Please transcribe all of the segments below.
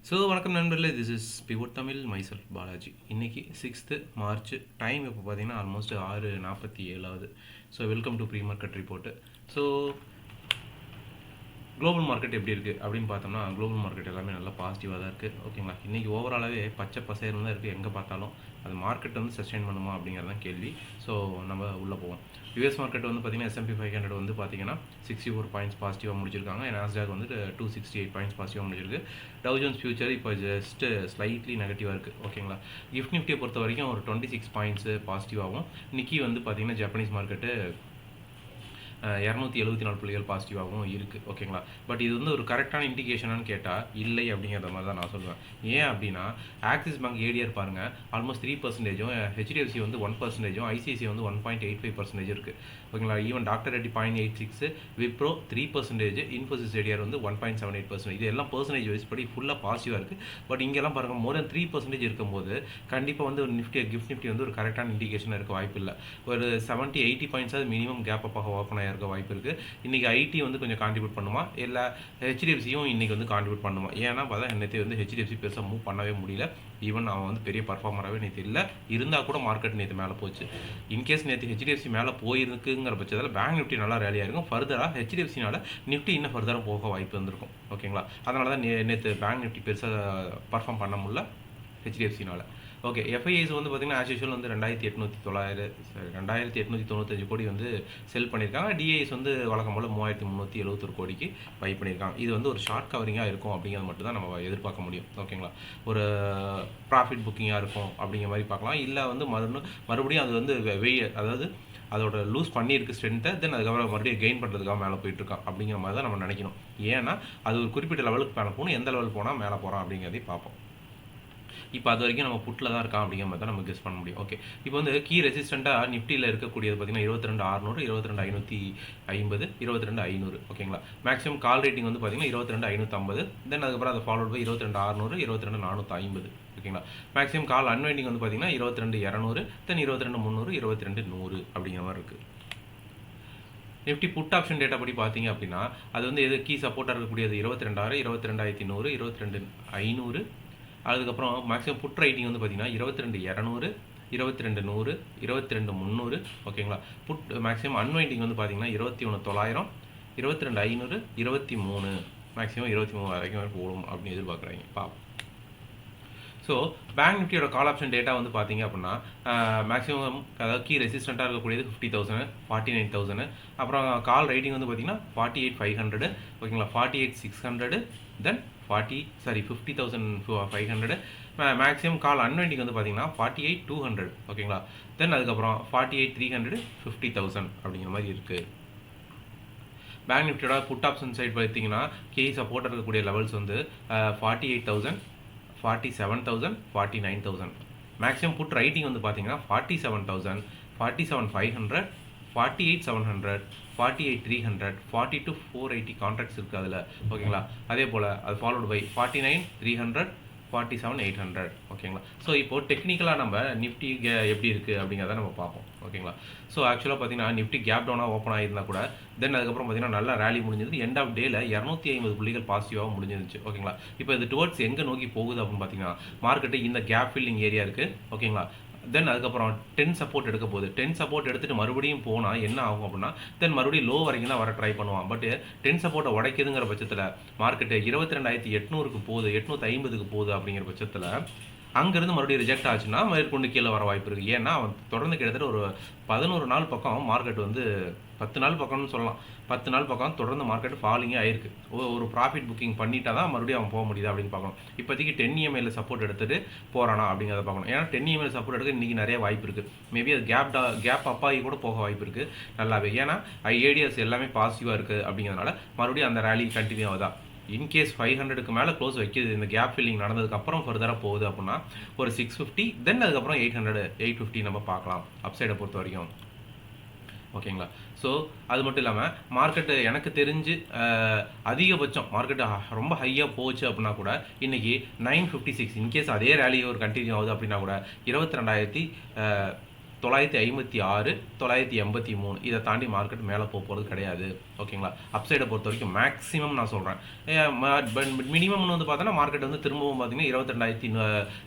So வணக்கம் நண்பர்களே, this is Pivot Tamil myself Balaji. இன்றைக்கி 6th மார்ச், டைம் இப்போ பார்த்தீங்கன்னா almost 6:47. So welcome to pre market report. So global market எப்படி இருக்குது அப்படின்னு பார்த்தோம்னா, குளோபல் மார்க்கெட் எல்லாமே நல்லா பாசிட்டிவாக தான் இருக்குது. ஓகேங்களா, இன்றைக்கி ஓவராலாகவே பச்சை பசேர்னு தான் இருக்குது. எங்கே பார்த்தாலும் அது மார்க்கெட் வந்து சஸ்டெயின் பண்ணுமா அப்படிங்கிறதான் கேள்வி. ஸோ நம்ம உள்ளே போவோம். யூஎஸ் மார்க்கெட் வந்து பார்த்திங்கன்னா S&P 500 வந்து பார்த்திங்கன்னா 64 பாயிண்ட்ஸ் பாசிட்டிவாக முடிச்சிருக்காங்க. நாஸ்டாக் வந்து 268 பாயிண்ட்ஸ் பாசிட்டிவாக முடிச்சிருக்கு. டவ் ஜோன்ஸ் ஃபியூச்சர் இப்போ ஜஸ்ட் ஸ்லைட்லி நெகட்டிவாக இருக்குது. ஓகேங்களா, கிஃப்ட் நிஃப்டியை பொறுத்த வரைக்கும் ஒரு 26 பாயிண்ட்ஸு பாசிட்டிவாகவும், நிக்கி வந்து பார்த்திங்கன்னா ஜப்பனீஸ் மார்க்கெட்டு 274 புள்ளிகள் பாசிட்டிவாகவும் இருக்குது. ஓகேங்களா, பட் இது வந்து ஒரு கரெக்டான இண்டிகேஷனானு கேட்டால் இல்லை அப்படிங்கிற மாதிரி தான் நான் சொல்லுவேன். ஏன் அப்படின்னா, ஆக்சிஸ் பேங்க் ஏடிஆர் பாருங்கள், ஆல்மோஸ்ட் 3%, ஹெச்டிஎஃப்சி வந்து 1%, ஐசிஐசி வந்து 1.85% இருக்குது. ஓகேங்களா, even doctor Reddy 0.86, Wipro 3%, Infosys ADR வந்து 1.78%. இது எல்லாம் பர்சன்டேஜ் வைஸ் படி ஃபுல்லாக பாசிட்டிவாக இருக்குது. பட் இங்கெல்லாம் பாருங்கள், மோர் தென் 3% இருக்கும்போது கண்டிப்பாக வந்து ஒரு கிஃப்ட் நிஃப்டி வந்து ஒரு கரெக்டான இண்டிகேஷனாக இருக்க வாய்ப்பு இல்லை. ஒரு 70-80 பாயிண்ட்ஸாவது மினிமம் கேப் அப்பாக ஓப்பன் ஆகிருக்க வாய்ப்பு இருக்குது. இன்றைக்கி ஐடி வந்து கொஞ்சம் கான்ட்ரிபியூட் பண்ணுமா, இல்லை ஹெச்டிஎஃப்சியும் இன்றைக்கி வந்து கான்ட்ரிபியூட் பண்ணுமா? ஏன்னா பார்த்தா நேற்று வந்து ஹெச்டிஎஃப்சி பெருசாக மூவ் பண்ணவே முடியல. ஈவன் அவன் வந்து பெரிய பர்ஃபார்மராகவே நேற்று இல்லை. இருந்தால் கூட மார்க்கெட் நேற்று மேலே போச்சு. இன்கேஸ் நேற்று ஹெச்டிஎஃப்சி மேலே போயிருக்குங்கிற பட்சத்தில் பேங்க் நிஃப்டி நல்லா ரேலியாக இருக்கும். ஃபர்தராக ஹெச்டிஎஃப்சினால நிஃப்டி இன்னும் ஃபர்தராக போக வாய்ப்பு இருந்திருக்கும். ஓகேங்களா, அதனால தான் நேற்று பேங்க் நிஃப்டி பெருசாக பர்ஃபார்ம் பண்ண முடியல ஹெச்டிஎஃப்சினால். ஓகே, எஃப்ஐஐஸ் வந்து பார்த்திங்கன்னா ஆஸ் யூஷுவல் வந்து 2895 கோடி வந்து செல் பண்ணியிருக்காங்க. டிஐஎஸ் வந்து வழக்கம் போல் 3371 கோடிக்கு பை பண்ணியிருக்காங்க. இது வந்து ஒரு ஷார்ட் கவரிங்காக இருக்கும் அப்படிங்கிறது மட்டும் தான் நம்ம எதிர்பார்க்க முடியும். ஓகேங்களா, ஒரு ப்ராஃபிட் புக்கிங்காக இருக்கும் அப்படிங்கிற மாதிரி பார்க்கலாம். இல்லை வந்து மறுபடியும் அது வந்து அதாவது அதோட லூஸ் பண்ணியிருக்கு ஸ்ட்ரென்த்தை, தென் அதுக்கப்புறம் மறுபடியும் கெயின் பண்ணுறதுக்காக மேலே போயிட்டுருக்கான் அப்படிங்கிற மாதிரி தான் நம்ம நினைக்கணும். ஏன்னா அது ஒரு குறிப்பிட்ட லெவலுக்கு மேலே போகணும், எந்த லெவலுக்கு போனால் மேலே போகிறோம் அப்படிங்கிறதையும் பார்ப்போம். இப்போ அது வரைக்கும் நம்ம புட்டில் தான் இருக்கான் அப்படிங்கிற மாதிரி தான் நம்ம கெஸ் பண்ண முடியும். ஓகே, இப்போ வந்து கீ ரெசிஸ்டண்ட்டாக நிஃப்டியில் இருக்கக்கூடியது பார்த்திங்கன்னா 22,600, 22,550, 22,500. ஓகேங்களா, மேக்ஸிமம் கால் ரேட்டிங் வந்து பார்த்திங்கன்னா 22,550, தென் அதுக்கப்புறம் அதை ஃபாலோட் பை 22,600, 22,450. ஓகேங்களா, மேக்ஸிமம் கால் அன்வைண்டிங் வந்து பார்த்திங்கன்னா 22,200, தென் 22,300, 22,100 அப்படிங்கிற மாதிரி இருக்குது. நிஃப்டி புட் ஆப்ஷன் டேட்டா படி பார்த்தீங்க அப்படின்னா அது வந்து எது கீ சப்போர்ட்டாக இருக்கக்கூடியது 22,000, 22,100, 22,500. அதுக்கப்புறம் மேக்ஸிமம் புட் ரைட்டிங் வந்து பார்த்திங்கன்னா 22,200, 22,100, 22,300. ஓகேங்களா, புட் மேக்ஸிமம் அன்வைண்டிங் வந்து பார்த்திங்கன்னா 21,900, 22,500, 23, மேக்ஸிமம் 23 வரைக்கும் போடும் அப்படின்னு எதிர்பார்க்குறாங்க. பாப்போம். ஸோ பேங்க் நிஃப்டியோட கால் ஆப்ஷன் டேட்டா வந்து பார்த்தீங்க அப்படின்னா மேக்ஸிமம் அதாவது கீ ரெசிஸ்டண்ட்டாக இருக்கக்கூடியது 50,000, 49,000. அப்புறம் கால் ரைட்டிங் வந்து பார்த்தீங்கன்னா 48,500. ஓகேங்களா, 48,600, தென் 50,500. மேக்ஸிமம் கால் அன்வைண்டிங் வந்து பார்த்தீங்கன்னா 48,200. ஓகேங்களா, தென் அதுக்கப்புறம் 48,300, 50,000 அப்படிங்கிற மாதிரி இருக்குது. பேங்க் நிஃப்டியோட புட் ஆப்ஷன் சைட் பார்த்தீங்கன்னா கீ சப்போர்ட் இருக்கக்கூடிய லெவல்ஸ் வந்து 48,000, 47,000, 49,000. மேக்ஸிமம் புட் ரைட்டிங் வந்து பார்த்தீங்கன்னா 47,000, 47,500, 48,700, 48,300, 42,480 கான்ட்ராக்ட்ஸ் இருக்குது அதில். ஓகேங்களா, அதே போல் அது ஃபாலோடு பை 49,300, 47,800. ஓகேங்களா, ஸோ இப்போது டெக்னிக்கலாக நம்ம நிஃப்டி எப்படி இருக்குது அப்படிங்கிறத நம்ம பார்ப்போம். ஓகேங்களா, ஸோ ஆக்சுவலாக பார்த்தீங்கன்னா நிஃப்டி கேப் டவுனாக ஓப்பன் ஆகியிருந்தால் கூட தென் அதுக்கப்புறம் பார்த்தீங்கன்னா நல்லா ரேலி முடிஞ்சது. எண்ட் ஆஃப் டேல 250 புள்ளிகள் பாசிட்டிவாக முடிஞ்சிருந்துச்சு. ஓகேங்களா, இப்போ இது டுவர்ட்ஸ் எங்கே நோக்கி போகுது அப்படின்னு பார்த்தீங்கன்னா மார்க்கெட்டு இந்த கேப் ஃபில்லிங் ஏரியா இருக்குது. ஓகேங்களா, தென் அதுக்கப்புறம் 10 சப்போர்ட் எடுக்க போகுது. 10 சப்போர்ட் எடுத்துகிட்டு மறுபடியும் போனால் என்ன ஆகும் அப்படின்னா தென் மறுபடியும் லோ வரைக்கும் தான் வர ட்ரை பண்ணுவான். பட் 10 சப்போர்ட்டை உடைக்குதுங்கிற பட்சத்தில் மார்க்கெட்டு 22,800க்கு போகுது, 850க்கு போகுது அப்படிங்கிற பட்சத்தில் அங்கேருந்து மறுபடியும் ரிஜெக்ட் ஆச்சுன்னா மேற்கொண்டு கீழே வர வாய்ப்பு இருக்குது. ஏன்னா அவன் தொடர்ந்து கிட்டத்தட்ட ஒரு 11 நாள் பக்கம் மார்க்கெட் வந்து 10 நாள் பக்கம்னு சொல்லலாம், 10 நாள் பக்கம் தொடர்ந்து மார்க்கெட் ஃபாலிங்கே ஆயிருக்கு. ஒரு ப்ராஃபிட் புக்கிங் பண்ணிட்டா தான் மறுபடியும் அவன் போக முடியுது அப்படின்னு பார்க்கணும். இப்போதைக்கு 10 EMIல சப்போர்ட் எடுத்துகிட்டு போகிறானா அப்படிங்கிறத பார்க்கணும். ஏன்னா 10 EMIல சப்போர்ட் எடுக்க இன்றைக்கி நிறைய வாய்ப்பு இருக்குது. மேபி அது கேப் அப்பாகி கூட போக வாய்ப்பு இருக்குது நல்லாவே. ஏன்னா ஐஏடிஎஸ் எல்லாமே பாசிட்டிவாக இருக்குது அப்படிங்கிறதுனால மறுபடியும் அந்த ரேலி கண்டினியூ ஆகுதா. இன்கேஸ் 500க்கு மேலே க்ளோஸ் வைக்கிது, இந்த கேப் ஃபில்லிங் நடந்ததுக்கப்புறம் ஃபர்தராக போகுது அப்படின்னா ஒரு 650, தென் அதுக்கப்புறம் 800, 850 நம்ம பார்க்கலாம் அப்சைடை பொறுத்த வரைக்கும். ஓகேங்களா, ஸோ அது மட்டும் இல்லாமல் மார்க்கெட்டு எனக்கு தெரிஞ்சு அதிகபட்சம் மார்க்கெட்டு ரொம்ப ஹையாக போச்சு அப்படின்னா கூட இன்றைக்கி 956, இன்கேஸ் அதே ரேலி ஒரு கண்டினியூ ஆகுது அப்படின்னா கூட 22,000 956, 983 இதை தாண்டி மார்க்கெட் மேலே போகிறது கிடையாது. ஓகேங்களா? அப்சைடை பொறுத்த வரைக்கும் மேக்ஸிமம் நான் சொல்கிறேன். மினிமம் வந்து பார்த்தோன்னா மார்க்கெட் வந்து திரும்பவும் பார்த்தீங்கன்னா 22,000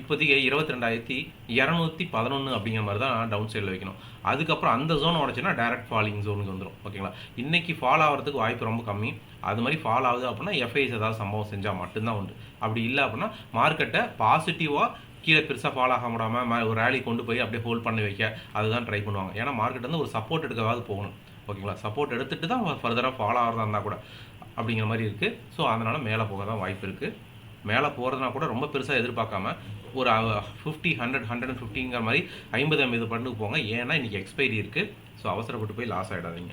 இப்போதைக்கு 22,211 அப்படிங்கிற மாதிரி தான் டவுன் சைடில் வைக்கணும். அதுக்கப்புறம் அந்த ஜோன் உடச்சுன்னா டைரக்ட் ஃபாலிங் ஜோனுக்கு வந்துடும். ஓகேங்களா? இன்றைக்கி ஃபால் ஆகிறதுக்கு வாய்ப்பு ரொம்ப கம்மி. அது மாதிரி ஃபால் ஆகுது அப்படின்னா எஃப்ஐஸ் ஏதாவது சம்பவம் செஞ்சால் மட்டும்தான் உண்டு. அப்படி இல்லை அப்படின்னா மார்க்கெட்டை பாசிட்டிவாக கீழே பெருசாக ஃபால் ஆக முடியாமல் ஒரு ரேலி கொண்டு போய் அப்படியே ஹோல்ட் பண்ணி வைக்க அதுதான் ட்ரை பண்ணுவாங்க. ஏன்னா மார்க்கெட் வந்து ஒரு சப்போர்ட் எடுக்கவாது போகணும். ஓகேங்களா? சப்போர்ட் எடுத்துகிட்டு தான் ஃபர்தராக ஃபால் ஆகிறதா இருந்தால் கூட அப்படிங்கிற மாதிரி இருக்குது. ஸோ அதனால் மேலே போக தான் வாய்ப்பு இருக்குது. மேலே போகிறதுனா கூட ரொம்ப பெருசாக எதிர்பார்க்காம ஒரு 50, 100, 150ங்கிற மாதிரி 50 பண்ணுக்கு போங்க. ஏன்னா இன்றைக்கி எக்ஸ்பைரி இருக்குது. ஸோ அவசரப்பட்டு போய் லாஸ் ஆகிடாதீங்க.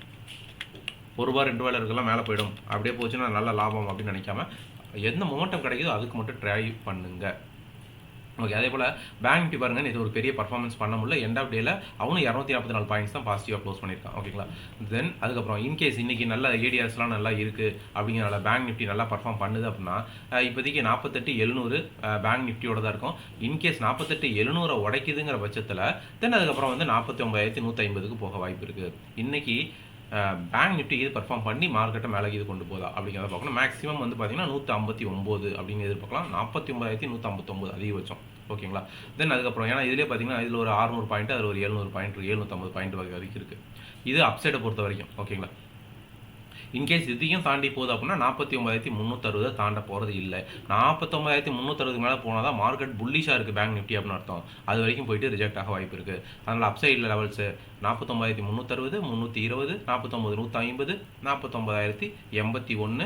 ₹1 ₹2 இருக்கலாம் மேலே போயிடும், அப்படியே போச்சுன்னா நல்ல லாபம் அப்படின்னு நினைக்காம எந்த மொமெண்டம் கிடைக்குதோ அதுக்கு மட்டும் ட்ரை பண்ணுங்க. ஓகே, அதே போல் பேங்க் நிஃப்டி பாருங்கள், இது ஒரு பெரிய பர்ஃபார்மன்ஸ் பண்ண முடியல. எண்ட் ஆஃப் டேல அவனும் 244 பாயிண்ட்ஸ் தான் பாசிட்டிவாக க்ளோஸ் பண்ணியிருக்கான். ஓகேங்களா? தென் அதுக்கப்புறம் இன்கேஸ் இன்றைக்கி நல்ல ஏடிஆர்ஸ்லாம் நல்லா இருக்குது அப்படிங்கிறனால பேங்க் நிஃப்டி நல்லா பர்ஃபார்ம் பண்ணுது அப்படின்னா இப்போதைக்கு 48,700 பேங்க் நிஃப்டியோட தான் இருக்கும். இன்கேஸ் 48,700 உடைக்குதுங்கிற பட்சத்தில் தென் அதுக்கப்புறம் வந்து 49,150க்கு போக வாய்ப்பு இருக்குது. இன்றைக்கி பேங்க் நிஃப்டி இது பர்ஃபார்ம் பண்ணி மார்க்கெட்டை மேலே இது கொண்டு போதா அப்படிங்கிறத பார்க்கணும். மேக்ஸிமம் வந்து பார்த்தீங்கன்னா 159 அப்படிங்கிறது எதிர்பார்க்கலாம். 49,159 அதிகபட்சம். ஓகேங்களா? தென் அதுக்கப்புறம் ஏன்னா இதிலே பார்த்தீங்கன்னா இதில் ஒரு 600 பாயிண்ட், அதில் ஒரு 700 பாயிண்ட் இருக்குது, 750 பாயிண்ட் வரைக்கும் இருக்குது. இது அப்சைடை பொறுத்த வரைக்கும். ஓகேங்களா? இன்கேஸ் இதையும் தாண்டி போகுது அப்படின்னா 49,360 தாண்ட போகிறது இல்லை. 49,360 மேலே போனால் தான் மார்க்கெட் புல்லிஷாக இருக்குது பேங்க் நிஃப்டி அப்படின்னு அர்த்தம். அது வரைக்கும் போயிட்டு ரிஜெக்ட் ஆக வாய்ப்பு இருக்குது. அதனால் அப்சைடில் லெவல்ஸு 49,360, 320, 49,150, 49,081,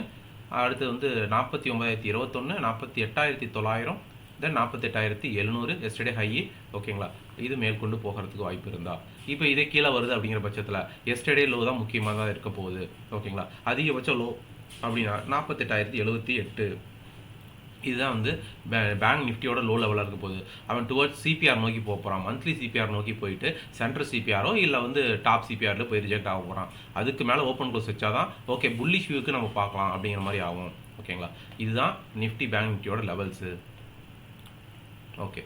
அடுத்து வந்து 49,021, 48,900, தென் 48,700 எஸ்டர்டே ஹை. ஓகேங்களா? இது மேற்கொண்டு போகிறதுக்கு வாய்ப்பு இருந்தா இப்போ இதே கீழே வருது அப்படிங்கிற பட்சத்தில் எஸ்டர்டே லோ தான் முக்கியமாக தான் இருக்க போகுது. ஓகேங்களா? அதிகபட்சம் லோ அப்படின்னா 48,078. இதுதான் வந்து பேங்க் நிஃப்டியோட லோ லெவலாக இருக்க போகுது. அவன் டுவர்ட்ஸ் சிபிஆர் நோக்கி போக போகிறான். மந்த்லி சிபிஆர் நோக்கி போயிட்டு சென்ட்ரல் சிபிஆரோ இல்லை வந்து டாப் சிபிஆரில் போய் ரிஜெக்ட் ஆக போகிறான். அதுக்கு மேலே ஓப்பன் க்ளோஸ் வச்சாதான் ஓகே புல்லிஷ் வியூக்கு நம்ம பார்க்கலாம் அப்படிங்கிற மாதிரி ஆகும். ஓகேங்களா? இதுதான் நிஃப்டி பேங்க் நிஃப்டியோட லெவல்ஸு. ஓகே,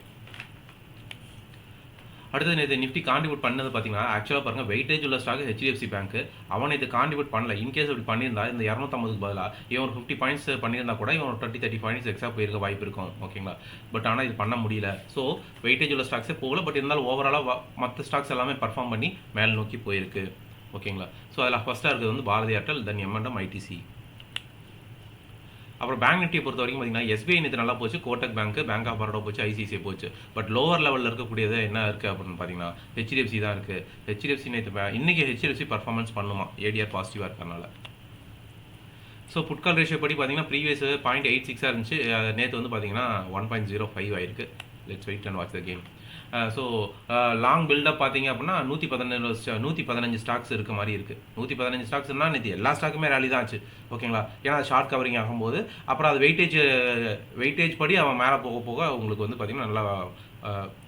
அடுத்தது நேற்று நிஃப்டி கான்ட்ரிபியூட் பண்ணது பார்த்தீங்கன்னா ஆக்சுவலாக பாருங்கள் வெயிட்டேஜ் உள்ள ஸ்டாக் ஹெச்டிஎஃப்சி பேங்க். அவன் இது கான்ட்ரிபியூட் பண்ணல. இன்கேஸ் அப்படி பண்ணியிருந்தா இந்த 250க்கு பதிலாக இவன் ஒரு 50 பாயிண்ட்ஸ் பண்ணியிருந்தா கூட இவன் ஒரு 30 பாயிண்ட்ஸ் எக்ஸ்ட்ரா போயிருக்க வாய்ப்பு இருக்கும். ஓகேங்களா? பட் ஆனால் இது பண்ண முடியல. ஸோ வெயிட்டேஜ் உள்ள ஸ்டாக்ஸே போகல. பட் இருந்தாலும் ஓவராலாக மற்ற ஸ்டாக்ஸ் எல்லாமே பர்ஃபார்ம் பண்ணி மேலே நோக்கி போயிருக்கு. ஓகேங்களா? ஸோ அதில் ஃபஸ்ட்டாக இருக்கிறது வந்து Bharti Airtel, then M&M, ITC. அப்புறம் பேங்க் நிஃப்டியை பொறுத்த வரைக்கும் பார்த்தீங்கன்னா எஸ்பிஐ நேற்று நல்லா போச்சு, Kotak bank, bank of Baroda போச்சு, ஐசிஐசிஐ போச்சு. பட் லோவர் லெவலில் இருக்கக்கூடியது என்ன இருக்குது அப்படின்னு பார்த்தீங்கன்னா ஹெச்டிஎஃப்சி தான் இருக்குது. ஹெச்டிஎஃப்சி நேற்று இன்றைக்கி ஹெச்டிஎஃப்சி பர்ஃபார்மன்ஸ் பண்ணுமா ஏடிஆர் பாசிட்டிவாக இருக்கிறனால. ஸோ புட்கால் ரேஷியோ படி பார்த்தீங்கன்னா ப்ரீவியஸ் 0.86 இருந்துச்சு. நேற்று வந்து பார்த்தீங்கன்னா 1.05 ஆயிருக்கு. Let's wait and watch the game. So long buildup பார்த்தீங்க அப்படின்னா 115 ஸ்டாக்ஸ் இருக்க மாதிரி இருக்குது. 115 ஸ்டாக்ஸ்னால் நேற்று எல்லா ஸ்டாக்குமே ரேலி தான் ஆச்சு. ஓகேங்களா? ஏன்னா ஷார்ட் கவரிங் ஆகும்போது அப்புறம் அது வெயிட்டேஜ் படி அவன் மேலே போக போக உங்களுக்கு வந்து பார்த்திங்கன்னா நல்லா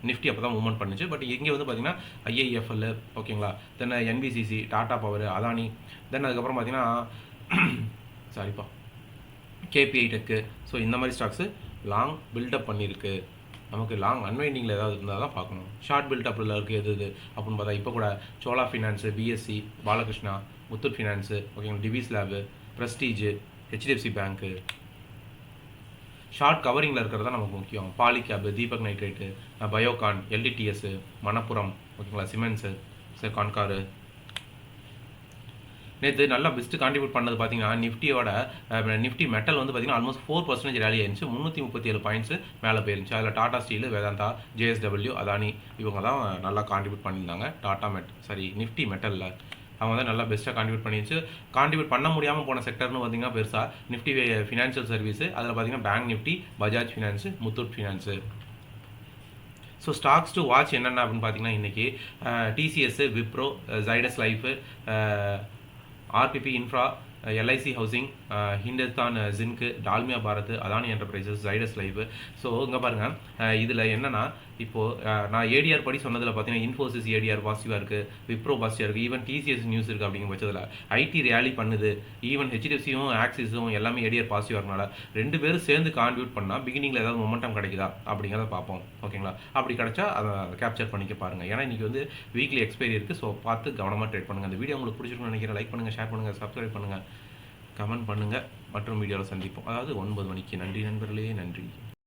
நிஃப்டி அப்போ தான் மூவ்மெண்ட் பண்ணுச்சு. பட் இங்கே வந்து பார்த்திங்கன்னா IIFL, ஓகேங்களா, தென் NBCC, டாடா பவர், அதானி, தென் அதுக்கப்புறம் பார்த்திங்கன்னா சாரிப்பா KPI டெக்கு. ஸோ இந்த மாதிரி ஸ்டாக்ஸு லாங் பில்டப் பண்ணியிருக்கு. நமக்கு லாங் அன்வைண்டிங்கில் ஏதாவது இருந்தால் தான் பார்க்கணும். ஷார்ட் பில்டப்பில் இருக்குது எது அப்படின்னு பார்த்தா இப்போ கூட Chola finance, BSC, Balakrishna, Muthoot finance, ஓகேங்களா, Divi's lab, Prestige, HDFC bank. Short கவரிங்கில் இருக்கிறது தான் நமக்கு முக்கியம். Polycab, Deepak nitrate, Biocon, LTTS, Manappuram, ஓகேங்களா, சிமெண்ட்ஸு, கான்காரு. நேற்று நல்லா பெஸ்ட்டு கான்ட்ரிபியூட் பண்ணது பார்த்தீங்கன்னா நிஃப்டி மெட்டல் வந்து பார்த்தீங்கன்னா ஆல்மோஸ்ட் 4% ரேலி ஆயிருந்துச்சு. 337 பாயிண்ட்ஸ் மேலே போயிருந்துச்சு. அதில் டாடா ஸ்டீல், வேதாந்தா, JSW, அதானி இவங்க தான் நல்லா கான்ட்ரிபியூட் பண்ணியிருந்தாங்க. நிஃப்டி மெட்டலில் அவங்க தான் நல்லா பெஸ்ட்டாக கான்ட்ரிபியூட் பண்ண முடியாமல் போன செக்டர்னு பார்த்தீங்கன்னா பெருசாக நிஃப்டி ஃபினான்ஷியல் சர்வீஸு, அதில் பார்த்தீங்கன்னா bank Nifty, Bajaj finance, Muthoot finance. So stocks to watch என்னென்ன அப்படின்னு பார்த்தீங்கன்னா இன்றைக்கி TCS, Wipro, Zydus life, RPP infra, LIC housing, Hindustan zinc, Dalmia Bharat, Adani enterprises, Zydus life. So இங்கே பாருங்கள், இதில் என்னென்னா இப்போது நான் ஏடிஆர் படி சொன்னதில் பார்த்தீங்கன்னா இன்ஃபோசிஸ் ஏடிஆர் பாசிட்டிவாக இருக்குது, விப்ரோ பாசிட்டிவாக இருக்குது, ஈவன் டிசிஎஸ் நியூஸ் இருக்குது. அப்படிங்கிற பட்சத்தில் ஐடி ரேலி பண்ணுது, ஈவன் ஹெச்டிஎஃப்சியும் ஆக்சிஸும் எல்லாமே ஏடிஆர் பாசிட்டிவாக இருக்கனால 2 பேரும் சேர்ந்து கான்ட்ரிபியூட் பண்ணால் பிகினிங்கில் ஏதாவது மொமெண்டம் கிடைக்குதா அப்படிங்கிறத பார்ப்போம். ஓகேங்களா? அப்படி கிடைச்சா அதை கேப்சர் பண்ணிக்க பாருங்கள். ஏன்னா இன்றைக்கி வந்து வீக்லி எக்ஸ்பைரி இருக்குது. ஸோ பார்த்து கவனமாக ட்ரேட் பண்ணுங்கள். அந்த வீடியோ உங்களுக்கு பிடிச்சிருக்குன்னு நினைக்கிறேன். லைக் பண்ணுங்கள், ஷேர் பண்ணுங்கள், சப்ஸ்கிரைப் பண்ணுங்கள், கமெண்ட் பண்ணுங்கள். மற்றும் வீடியோவில் சந்திப்போம். அதாவது 9 மணிக்கு. நன்றி நண்பர்களே, நன்றி.